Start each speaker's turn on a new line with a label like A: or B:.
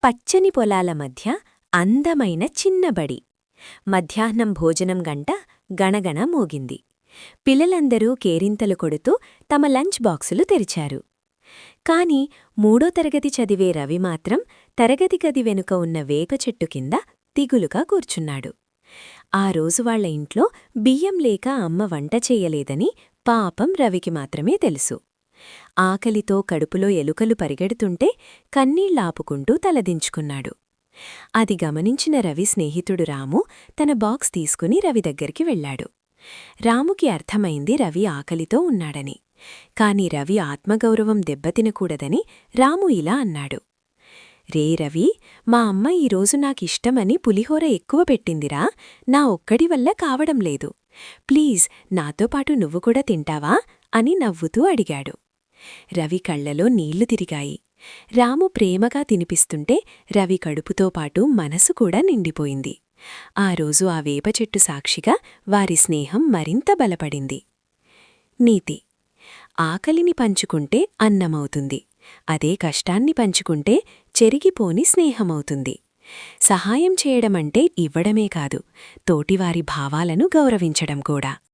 A: పచ్చని పొలాల మధ్య అందమైన చిన్న బడి. మధ్యాహ్నం భోజనం గంట గణగణ మోగింది. పిల్లలందరూ కేరింతలు కొడుతూ తమ లంచ్ బాక్సులు తెరిచారు. కాని 3వ తరగతి చదివే రవి మాత్రం తరగతి గది వెనుక ఉన్న వేప చెట్టు కింద దిగులుగా కూర్చున్నాడు. ఆ రోజు వాళ్ల ఇంట్లో బియ్యం లేక అమ్మ వంట చెయ్యలేదని పాపం రవికి మాత్రమే తెలుసు. ఆకలితో కడుపులో ఎలుకలు పరిగెడుతుంటే కన్నీళ్లాపుకుంటూ తలదించుకున్నాడు. అది గమనించిన రవి స్నేహితుడు రాము తన బాక్స్ తీసుకుని రవి దగ్గరికి వెళ్లాడు. రాముకి అర్థమైంది రవి ఆకలితో ఉన్నాడని. కాని రవి ఆత్మగౌరవం దెబ్బతినకూడదని రాము ఇలా అన్నాడు. రే రవి, మా అమ్మ ఈరోజు నాకిష్టమని పులిహోర ఎక్కువ పెట్టిందిరా, నా ఒక్కడి వల్ల కావడం లేదు. ప్లీజ్ నాతో పాటు నువ్వు కూడా తింటావా అని నవ్వుతూ అడిగాడు. రవి కళ్లలో నీళ్లు తిరిగాయి. రాము ప్రేమగా తినిపిస్తుంటే రవి కడుపుతో పాటు మనసు కూడా నిండిపోయింది. ఆ రోజు ఆ వేపచెట్టు సాక్షిగా వారి స్నేహం మరింత బలపడింది. నీతి: ఆకలిని పంచుకుంటే అన్నమవుతుంది, అదే కష్టాన్ని పంచుకుంటే చెరిగిపోని స్నేహమవుతుంది. సహాయం చేయడమంటే ఇవ్వడమే కాదు, తోటివారి భావాలను గౌరవించడం కూడా.